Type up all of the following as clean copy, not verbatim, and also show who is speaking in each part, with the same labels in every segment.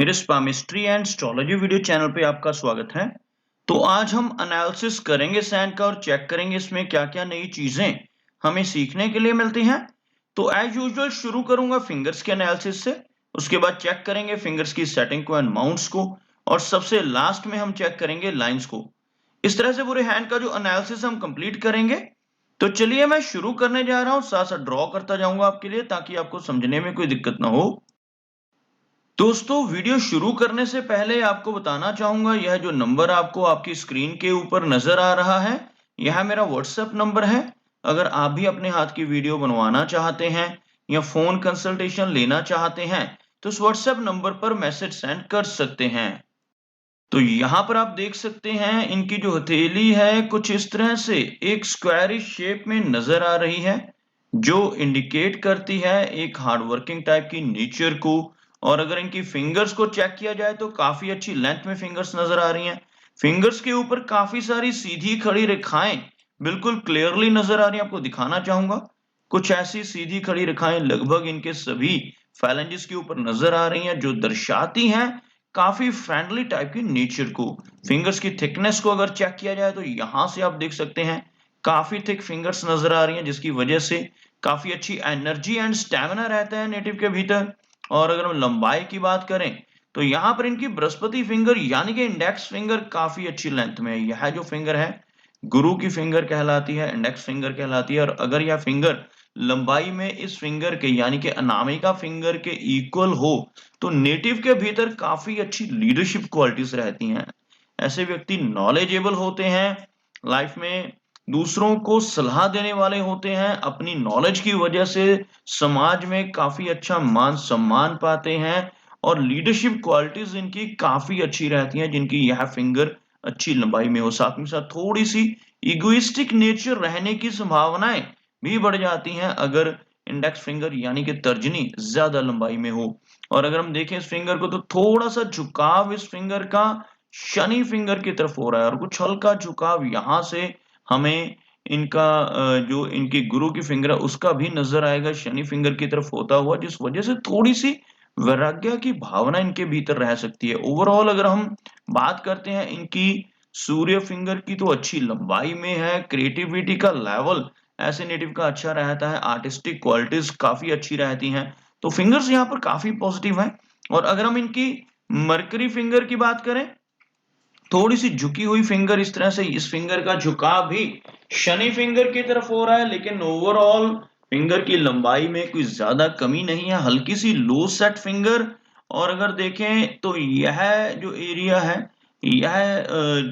Speaker 1: मेरे स्पामिस्ट्री and astrology video channel पे आपका स्वागत है। तो आज हम एनालिसिस करेंगे सैन का और चेक करेंगे इसमें क्या-क्या नई चीजें हमें सीखने के लिए मिलती हैं। तो एज यूजुअल शुरू करूंगा फिंगर्स के एनालिसिस से, उसके बाद चेक करेंगे फिंगर्स की सेटिंग को एंड माउंट्स को, और सबसे लास्ट में हम चेक करेंगे लाइंस को। इस तरह से पूरे हैंड का जो एनालिसिस हम कंप्लीट करेंगे। तो चलिए मैं शुरू करने जा रहा हूँ, साथ-साथ ड्रॉ करता जाऊंगा आपके लिए ताकि आपको समझने में कोई दिक्कत ना हो। दोस्तों वीडियो शुरू करने से पहले आपको बताना चाहूंगा, यह जो नंबर आपको आपकी स्क्रीन के ऊपर नजर आ रहा है, यह मेरा व्हाट्सएप नंबर है। अगर आप भी अपने हाथ की वीडियो बनवाना चाहते हैं या फोन कंसल्टेशन लेना चाहते हैं तो इस व्हाट्सएप नंबर पर मैसेज सेंड कर सकते हैं। तो यहाँ पर आप देख सकते हैं इनकी जो हथेली है कुछ इस तरह से एक स्क्वायरिश शेप में नजर आ रही है, जो इंडिकेट करती है एक हार्ड वर्किंग टाइप की नेचर को। और अगर इनकी फिंगर्स को चेक किया जाए तो काफी अच्छी लेंथ में फिंगर्स नजर आ रही हैं। फिंगर्स के ऊपर काफी सारी सीधी खड़ी रेखाएं बिल्कुल क्लियरली नजर आ रही हैं। आपको दिखाना चाहूंगा, कुछ ऐसी सीधी खड़ी रेखाएं लगभग इनके सभी फैलेंजेस के ऊपर नजर आ रही हैं, जो दर्शाती हैं काफी फ्रेंडली टाइप की नेचर को। फिंगर्स की थिकनेस को अगर चेक किया जाए तो यहाँ से आप देख सकते हैं काफी थिक फिंगर्स नजर आ रही हैं, जिसकी वजह से काफी अच्छी एनर्जी एंड स्टैमिना रहता है नेटिव के भीतर। और अगर हम लंबाई की बात करें तो यहाँ पर इनकी बृहस्पति फिंगर यानी कि इंडेक्स फिंगर काफी अच्छी लेंथ में है। यह जो फिंगर है गुरु की फिंगर कहलाती है, इंडेक्स फिंगर कहलाती है। और अगर यह फिंगर लंबाई में इस फिंगर के यानी कि अनामिका फिंगर के इक्वल हो तो नेटिव के भीतर काफी अच्छी लीडरशिप क्वालिटीज रहती हैं। ऐसे व्यक्ति नॉलेजेबल होते हैं, लाइफ में दूसरों को सलाह देने वाले होते हैं, अपनी नॉलेज की वजह से समाज में काफी अच्छा मान सम्मान पाते हैं, और लीडरशिप क्वालिटीज इनकी काफी अच्छी रहती हैं जिनकी यह फिंगर अच्छी लंबाई में हो। साथ में साथ थोड़ी सी इगोइस्टिक नेचर रहने की संभावनाएं भी बढ़ जाती हैं अगर इंडेक्स फिंगर यानी कि तर्जनी ज्यादा लंबाई में हो। और अगर हम देखें इस फिंगर को तो थोड़ा सा झुकाव इस फिंगर का शनि फिंगर की तरफ हो रहा है, और कुछ हल्का झुकाव यहाँ से हमें इनका जो इनकी गुरु की फिंगर है उसका भी नजर आएगा शनि फिंगर की तरफ होता हुआ, जिस वजह से थोड़ी सी वैराग्य की भावना इनके भीतर रह सकती है। ओवरऑल अगर हम बात करते हैं इनकी सूर्य फिंगर की तो अच्छी लंबाई में है, क्रिएटिविटी का लेवल ऐसे नेटिव का अच्छा रहता है, आर्टिस्टिक क्वालिटीज काफी अच्छी रहती हैं। तो फिंगर्स यहाँ पर काफी पॉजिटिव हैं। और अगर हम इनकी मरकरी फिंगर की बात करें, थोड़ी सी झुकी हुई फिंगर, इस तरह से इस फिंगर का झुकाव भी शनि फिंगर की तरफ हो रहा है, लेकिन ओवरऑल फिंगर की लंबाई में कोई ज्यादा कमी नहीं है, हल्की सी लो सेट फिंगर। और अगर देखें तो यह जो एरिया है, यह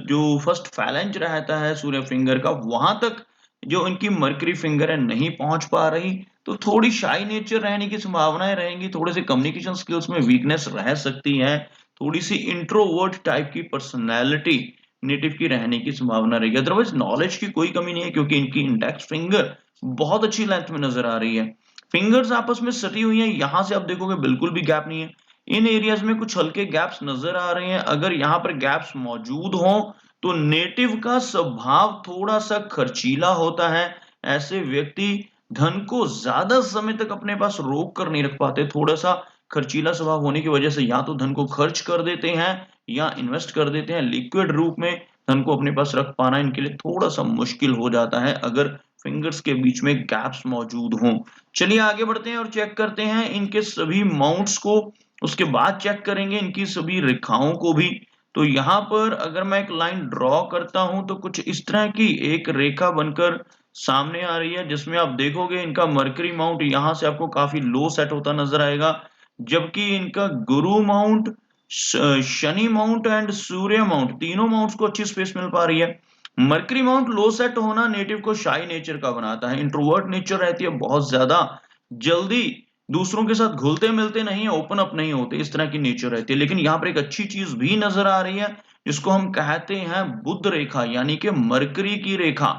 Speaker 1: जो फर्स्ट फैलेंज रहता है सूर्य फिंगर का, वहां तक जो इनकी मरकरी फिंगर है नहीं पहुंच पा रही। तो थोड़ी शाई नेचर रहने की संभावनाएं रहेंगी, थोड़े से कम्युनिकेशन स्किल्स में वीकनेस रह सकती है, थोड़ी सी इंट्रोवर्ट टाइप की पर्सनैलिटी नेटिव की रहने की संभावना रहेगी। अदरवाइज नॉलेज की कोई कमी नहीं है, क्योंकि इनकी इंडेक्स फिंगर बहुत अच्छी लेंथ में नजर आ रही है। फिंगर्स आपस में सटी हुई हैं, यहां से आप देखोगे बिल्कुल भी गैप नहीं है। इन एरियाज में कुछ हल्के गैप्स नजर आ रहे हैं। अगर यहाँ पर गैप्स मौजूद हों तो नेटिव का स्वभाव थोड़ा सा खर्चीला होता है। ऐसे व्यक्ति धन को ज्यादा समय तक अपने पास रोक कर नहीं रख पाते। थोड़ा सा खर्चीला स्वभाव होने की वजह से या तो धन को खर्च कर देते हैं या इन्वेस्ट कर देते हैं। लिक्विड रूप में धन को अपने पास रख पाना इनके लिए थोड़ा सा मुश्किल हो जाता है अगर फिंगर्स के बीच में गैप्स मौजूद हों। चलिए आगे बढ़ते हैं और चेक करते हैं इनके सभी माउंट्स को, उसके बाद चेक करेंगे इनकी सभी रेखाओं को भी। तो यहाँ पर अगर मैं एक लाइन ड्रॉ करता हूं तो कुछ इस तरह की एक रेखा बनकर सामने आ रही है, जिसमें आप देखोगे इनका मरकरी माउंट यहाँ से आपको काफी लो सेट होता नजर आएगा, जबकि इनका गुरु mount, Shani mount and Surya mount, तीनों माउंट्स को अच्छी स्पेस मिल पा रही है। मरकरी माउंट लो सेट होना नेटिव को शाई नेचर का बनाता है, इंट्रोवर्ट नेचर रहती है, बहुत ज्यादा जल्दी दूसरों के साथ घुलते मिलते नहीं है, ओपन अप नहीं होते, इस तरह की नेचर रहती है। लेकिन यहाँ पर एक अच्छी चीज भी नजर आ रही है जिसको हम कहते हैं बुध रेखा यानी कि मरकरी की रेखा।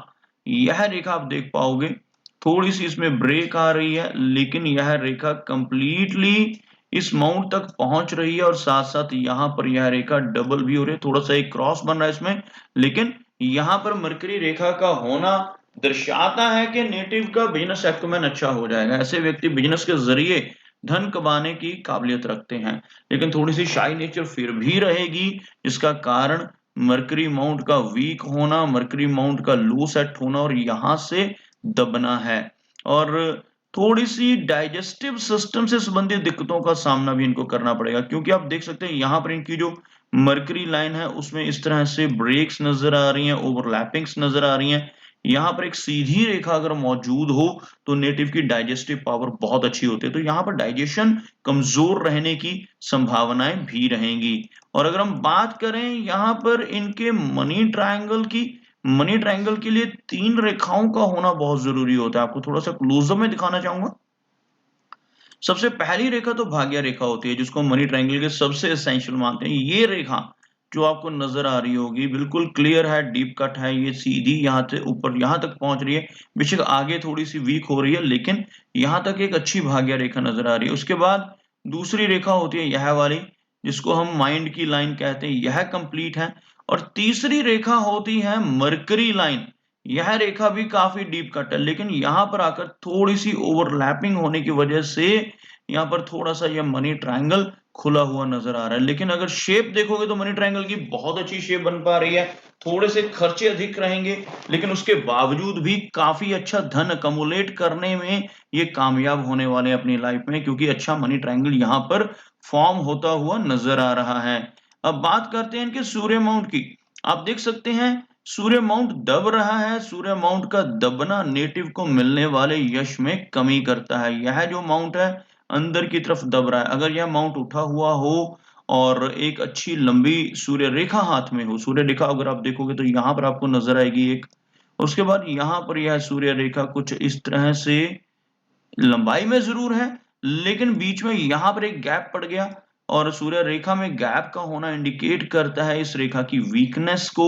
Speaker 1: यह रेखा आप देख पाओगे थोड़ी सी इसमें ब्रेक आ रही है, लेकिन यह रेखा कंप्लीटली इस माउंट तक पहुंच रही है, और साथ साथ यहाँ पर यह रेखा डबल भी हो रही है, थोड़ा सा एक क्रॉस बन रहा है इसमें। लेकिन यहाँ पर मरकरी रेखा का होना दर्शाता है कि नेटिव का बिजनेस एक्टुमेन अच्छा हो जाएगा। ऐसे व्यक्ति बिजनेस के जरिए धन कमाने की काबिलियत रखते हैं, लेकिन थोड़ी-सी शाई नेचर फिर भी रहेगी, जिसका कारण मरकरी माउंट का वीक होना, मरकरी माउंट का लो सेट होना और यहाँ से दबना है। और थोड़ी-सी डाइजेस्टिव सिस्टम से संबंधित दिक्कतों का सामना भी इनको करना पड़ेगा, क्योंकि आप देख सकते हैं यहाँ पर इनकी जो मरकरी लाइन है, उसमें इस तरह से ब्रेक्स नज़र आ रही हैं, ओवरलैपिंग्स नज़र आ रही हैं। यहाँ पर एक सीधी रेखा अगर मौजूद हो, तो नेटिव की डाइजेस्टिव पावर बहुत अच्छी होती है, तो यहाँ पर डाइजेशन कमज़ोर रहने की संभावनाएँ भी रहेंगी। और अगर हम बात करें यहाँ पर इनके मनी ट्रायंगल के लिए 3 रेखाओं का होना बहुत ज़रूरी होता है। आपको थोड़ा-सा क्लोज़अप में दिखाना चाहूँगा। सबसे पहली रेखा तो भाग्य रेखा होती है, जिसको मनी ट्रायंगल के सबसे एसेंशियल मानते हैं। ये रेखा जो आपको नज़र आ रही होगी, बिल्कुल क्लियर है, डीप कट है, ये सीधी यहाँ से ऊपर यहाँ तक पहुँच रही है। बेशक आगे थोड़ी-सी वीक हो रही है, लेकिन यहाँ तक एक अच्छी भाग्य रेखा नज़र आ रही है। उसके बाद दूसरी रेखा होती है यह वाली, जिसको हम माइंड की लाइन कहते हैं, यह कंप्लीट है। और तीसरी रेखा होती है मरकरी लाइन। यह रेखा भी काफ़ी डीप कट है, लेकिन यहाँ पर आकर थोड़ी-सी ओवरलैपिंग होने की वजह से यहाँ पर थोड़ा-सा यह मनी ट्रायंगल खुला हुआ नज़र आ रहा है। लेकिन अगर शेप देखोगे तो मनी ट्रायंगल की बहुत अच्छी शेप बन पा रही है। थोड़े से खर्चे अधिक रहेंगे, लेकिन उसके बावजूद भी काफ़ी अच्छा धन अक्युमुलेट करने में ये कामयाब होने वाले हैं अपनी लाइफ में, क्योंकि अच्छा मनी ट्रायंगल यहाँ पर फ़ॉर्म होता हुआ नज़र आ रहा है। अब बात करते हैं इनके सूर्य माउंट की। आप देख सकते हैं सूर्य माउंट दब रहा है। सूर्य माउंट का दबना नेटिव को मिलने वाले यश में कमी करता है। यह जो माउंट है अंदर की तरफ दब रहा है। अगर यह माउंट उठा हुआ हो और एक अच्छी लंबी सूर्य रेखा हाथ में हो, सूर्य रेखा अगर आप देखोगे तो यहाँ पर आपको नज़र आएगी एक। उसके बाद यहाँ पर यह सूर्य रेखा कुछ इस तरह से लंबाई में ज़रूर है, लेकिन बीच में यहाँ पर एक गैप पड़ गया और सूर्य रेखा में गैप का होना इंडिकेट करता है इस रेखा की वीकनेस को।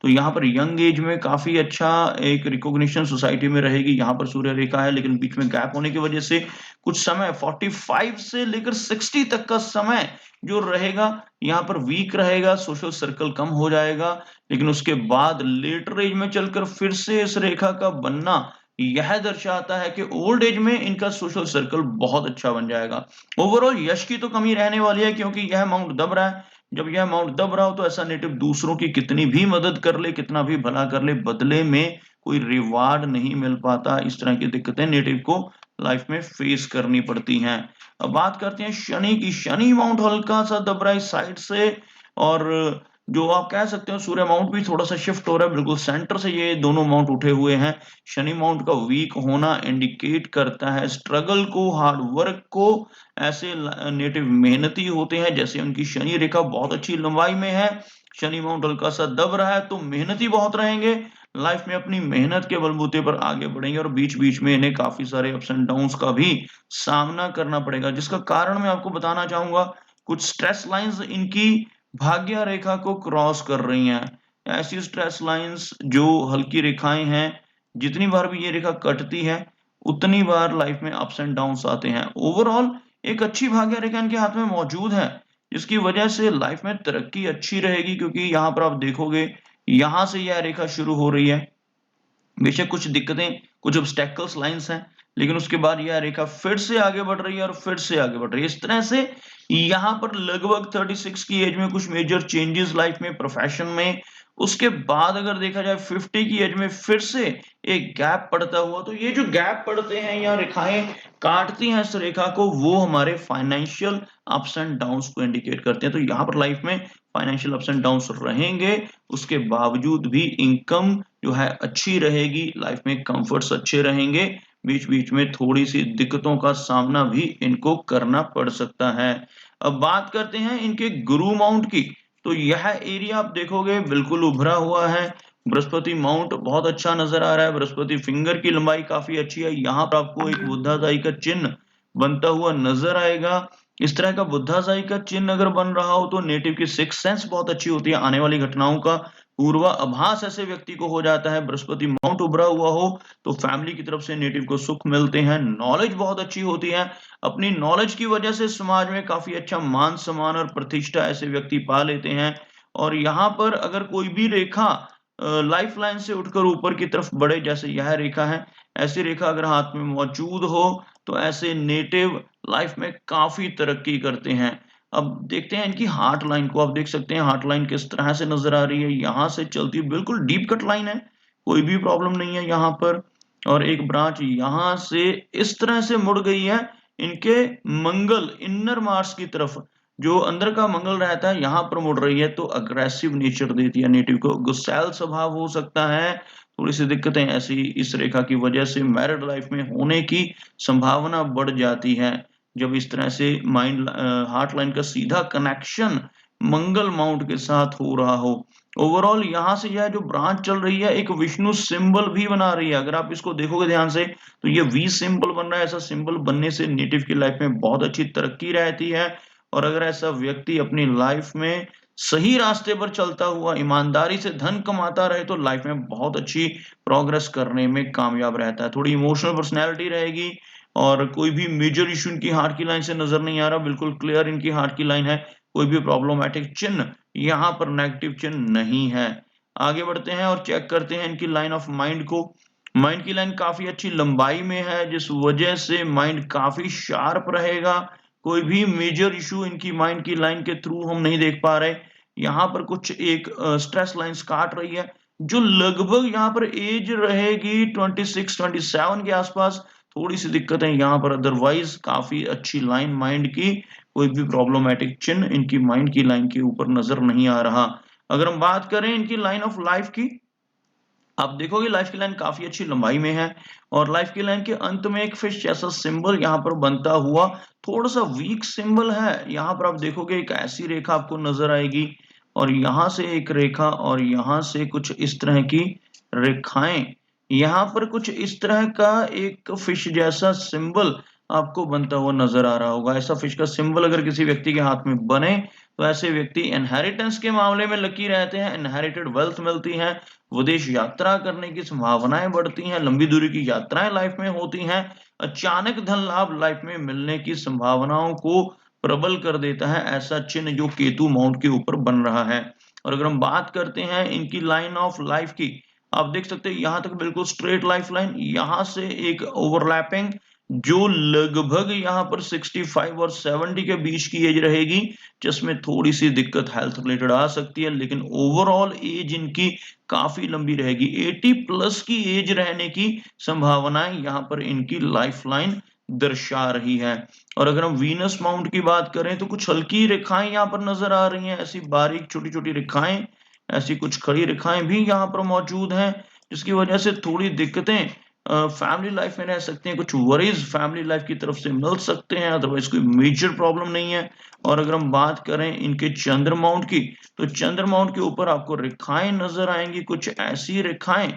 Speaker 1: तो यहाँ पर यंग एज में काफ़ी अच्छा एक रिकॉग्निशन सोसाइटी में रहेगी। यहाँ पर सूर्य रेखा है, लेकिन बीच में गैप होने की वजह से कुछ समय 45 से लेकर 60 तक का समय जो रहेगा, यहाँ पर वीक रहेगा, सोशल सर्कल कम हो जाएगा। लेकिन उसके बाद लेटर एज में चलकर फिर से इस रेखा का बनना यह दर्शाता है कि ओल्ड एज में इनका सोशल सर्कल बहुत अच्छा बन जाएगा। ओवरऑल यश की तो कमी रहने वाली है, क्योंकि यह माउंट दब रहा है। जब यह माउंट दब रहा हो तो ऐसा नेटिव दूसरों की कितनी भी मदद कर ले, कितना भी भला कर ले, बदले में कोई रिवार्ड नहीं मिल पाता। इस तरह की दिक्कतें नेटिव को लाइफ में फेस करनी पड़ती हैं। अब बात करते हैं शनि की। शनि माउंट हल्का-सा दब रहा है इस साइड से, और जो आप कह सकते हो सूर्य माउंट भी थोड़ा-सा शिफ्ट हो रहा है, बिल्कुल सेंटर से ये दोनों माउंट उठे हुए हैं। शनि माउंट का वीक होना इंडिकेट करता है स्ट्रगल को, हार्ड वर्क को। ऐसे नेटिव मेहनती होते हैं, जैसे उनकी शनि रेखा बहुत अच्छी लंबाई में है, शनि माउंट हल्का-सा दब रहा है, तो मेहनती बहुत रहेंगे। लाइफ में अपनी मेहनत के बलबूते पर आगे बढ़ेंगे और बीच-बीच में इन्हें काफ़ी सारे अप्स एंड डाउन्स का भी सामना करना पड़ेगा, जिसका कारण मैं आपको बताना चाहूँगा। कुछ स्ट्रेस लाइन्स इनकी भाग्य रेखा को क्रॉस कर रही हैं। ऐसी स्ट्रेस लाइन्स जो हल्की रेखाएँ हैं, जितनी बार भी ये रेखा कटती है, उतनी बार लाइफ में अप्स एंड डाउन्स आते हैं। ओवरऑल एक अच्छी भाग्य रेखा इनके हाथ में मौजूद है, जिसकी वजह से लाइफ में तरक्की अच्छी रहेगी, क्योंकि यहाँ पर आप देखोगे, यहाँ से यह रेखा शुरू हो रही है। बेशक कुछ दिक्कतें, कुछ ऑब्स्टैकल्स लाइन्स हैं, लेकिन उसके बाद यह रेखा फिर से आगे बढ़ रही है और फिर से आगे बढ़ रही है। इस तरह से यहाँ पर लगभग 36 की एज में कुछ मेजर चेंजेस लाइफ में, प्रोफेशन में, उसके बाद अगर देखा जाए 50 की एज में फिर से एक गैप पड़ता हुआ, तो ये जो गैप पड़ते हैं या रेखाएँ काटती हैं इस रेखा को, वो हमारे फाइनेंशियल अप्स एंड डाउन्स को इंडिकेट करते हैं। तो यहाँ पर लाइफ में फाइनेंशियल अप्स एंड डाउन्स रहेंगे, उसके बावजूद भी इनकम जो है अच्छी रहेगी, लाइफ में कंफर्ट्स अच्छे रहेंगे, बीच-बीच में थोड़ी-सी दिक्कतों का सामना भी इनको करना पड़ सकता है। अब बात करते हैं इनके गुरु माउंट की, तो यह एरिया आप देखोगे बिल्कुल उभरा हुआ है। बृहस्पति माउंट बहुत अच्छा नज़र आ रहा है, बृहस्पति फिंगर की लंबाई काफ़ी अच्छी है। यहाँ पर आपको एक बुद्धादाई का चिन्ह बनता हुआ नज़र आएगा। इस तरह का बुद्धादाई का चिन्ह अगर बन रहा हो तो नेटिव की सिक्स्थ सेंस बहुत अच्छी होती है, आने वाली घटनाओं का पूर्वाभास ऐसे व्यक्ति को हो जाता है। बृहस्पति माउंट उभरा हुआ हो तो फैमिली की तरफ से नेटिव को सुख मिलते हैं, नॉलेज बहुत अच्छी होती है। अपनी नॉलेज की वजह से समाज में काफ़ी अच्छा मान-सम्मान और प्रतिष्ठा ऐसे व्यक्ति पा लेते हैं। और यहाँ पर अगर कोई भी रेखा लाइफ लाइन से उठकर ऊपर की तरफ बढ़े, जैसे यह रेखा है, ऐसी रेखा अगर हाथ में मौजूद हो, तो ऐसे नेटिव लाइफ में काफ़ी तरक्की करते हैं। अब देखते हैं इनकी हार्ट लाइन को, आप देख सकते हैं हार्ट लाइन किस तरह से नज़र आ रही है, यहाँ से चलती हुई बिल्कुल डीप कट लाइन है, कोई भी प्रॉब्लम नहीं है यहाँ पर। और एक ब्रांच यहाँ से इस तरह से मुड़ गई है इनके मंगल इनर मार्स की तरफ, जो अंदर का मंगल रहता है यहाँ पर मुड़ रही है, तो अग्रेसिव नेचर देती है नेटिव को, गुस्सैल स्वभाव हो सकता है, थोड़ी सी दिक्कतें ऐसी इस रेखा की वजह से मैरिड लाइफ में होने की संभावना बढ़ जाती है, जब इस तरह से माइंड हार्ट लाइन का सीधा कनेक्शन मंगल माउंट के साथ हो रहा हो। ओवरऑल यहाँ से यह जो ब्रांच चल रही है एक विष्णु सिंबल भी बना रही है, अगर आप इसको देखोगे ध्यान से तो ये वी सिंबल बन रहा है। ऐसा सिंबल बनने से नेटिव की लाइफ में बहुत अच्छी तरक्की रहती है, और अगर ऐसा व्यक्ति अपनी लाइफ में सही रास्ते पर चलता हुआ ईमानदारी से धन कमाता रहे तो लाइफ में बहुत अच्छी प्रोग्रेस करने में कामयाब रहता है। थोड़ी इमोशनल पर्सनैलिटी रहेगी, और कोई भी मेजर इश्यू इनकी हार्ट की लाइन से नजर नहीं आ रहा, बिल्कुल क्लियर इनकी हार्ट की लाइन है, कोई भी प्रॉब्लमैटिक चिन्ह यहाँ पर नेगेटिव चिन्ह नहीं है। आगे बढ़ते हैं और चेक करते हैं इनकी लाइन ऑफ माइंड को। माइंड की लाइन काफी अच्छी लंबाई में है, जिस वजह से माइंड काफी शार्प रहेगा। कोई भी मेजर इशू इनकी माइंड की लाइन के थ्रू हम नहीं देख पा रहे। यहाँ पर कुछ एक स्ट्रेस लाइंस काट रही है, जो लगभग यहाँ पर एज रहेगी 26-27 के आसपास। थोड़ी सी दिक्कतें यहाँ पर, अदरवाइज काफी अच्छी लाइन माइंड की, कोई भी प्रॉब्लमैटिक चिन्ह इनकी माइंड की लाइन के ऊपर नजर नहीं आ रहा। अगर हम बात करें इनकी लाइन ऑफ लाइफ की, आप देखोगे लाइफ की लाइन काफी अच्छी लंबाई में है, और लाइफ की लाइन के अंत में एक फिश जैसा सिंबल यहाँ पर बनता हुआ थोड़ा सा वीक सिंबल है। यहाँ पर आप देखोगे एक ऐसी रेखा आपको नजर आएगी, और यहाँ से एक रेखा, और यहाँ से कुछ इस तरह की रेखाएं, यहाँ पर कुछ इस तरह का एक फिश जैसा सिंबल आपको बनता हुआ नजर आ रहा होगा। ऐसा फिश का सिंबल अगर किसी व्यक्ति के हाथ में बने तो ऐसे व्यक्ति इनहेरिटेंस के मामले में लकी रहते हैं, इनहेरिटेड वेल्थ मिलती है, विदेश यात्रा करने की संभावनाएं बढ़ती हैं, लंबी दूरी की यात्राएं लाइफ में होती हैं, अचानक धन लाभ लाइफ में मिलने की संभावनाओं को प्रबल कर देता है ऐसा चिन्ह जो केतु माउंट के ऊपर बन रहा है। और अगर हम बात करते हैं इनकी लाइन ऑफ लाइफ की, आप देख सकते हैं यहाँ तक बिल्कुल स्ट्रेट लाइफ लाइन, यहाँ से एक ओवरलैपिंग जो लगभग यहाँ पर 65 और 70 के बीच की एज रहेगी, जिसमें थोड़ी सी दिक्कत हेल्थ रिलेटेड आ सकती है, लेकिन ओवरऑल एज इनकी काफी लंबी रहेगी। 80 प्लस की एज रहने की संभावनाएं यहाँ पर इनकी लाइफ लाइन दर्शा रही है। और अगर हम वीनस माउंट की बात करें तो कुछ हल्की रेखाएं यहाँ पर नजर आ रही हैं, ऐसी बारीक छोटी छोटी रेखाएं, ऐसी कुछ खड़ी रेखाएं भी यहाँ पर मौजूद हैं, जिसकी वजह से थोड़ी दिक्कतें फैमिली लाइफ में रह सकते हैं, कुछ वरीज फैमिली लाइफ की तरफ से मिल सकते हैं, अदरवाइज कोई मेजर प्रॉब्लम नहीं है। और अगर हम बात करें इनके चंद्र माउंट की, तो चंद्र माउंट के ऊपर आपको रेखाएं नजर आएंगी, कुछ ऐसी रेखाएं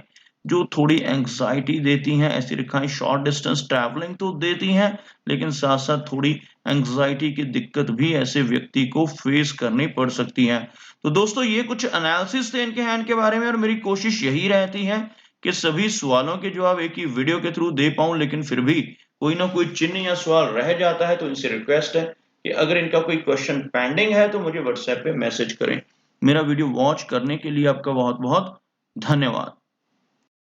Speaker 1: जो थोड़ी एंग्जाइटी देती हैं। ऐसी रेखाएं शॉर्ट डिस्टेंस ट्रैवलिंग तो देती हैं, लेकिन साथ साथ थोड़ी एंग्जाइटी की दिक्कत भी ऐसे व्यक्ति को फेस करनी पड़ सकती है। तो दोस्तों ये कुछ एनालिसिस थे इनके हैंड के बारे में, और मेरी कोशिश यही रहती है कि सभी सवालों के जवाब एक ही वीडियो के थ्रू दे पाऊं, लेकिन फिर भी कोई ना कोई चिन्ह या सवाल रह जाता है, तो इनसे रिक्वेस्ट है कि अगर इनका कोई क्वेश्चन पेंडिंग है तो मुझे व्हाट्सएप पे मैसेज करें। मेरा वीडियो वॉच करने के लिए आपका बहुत बहुत धन्यवाद।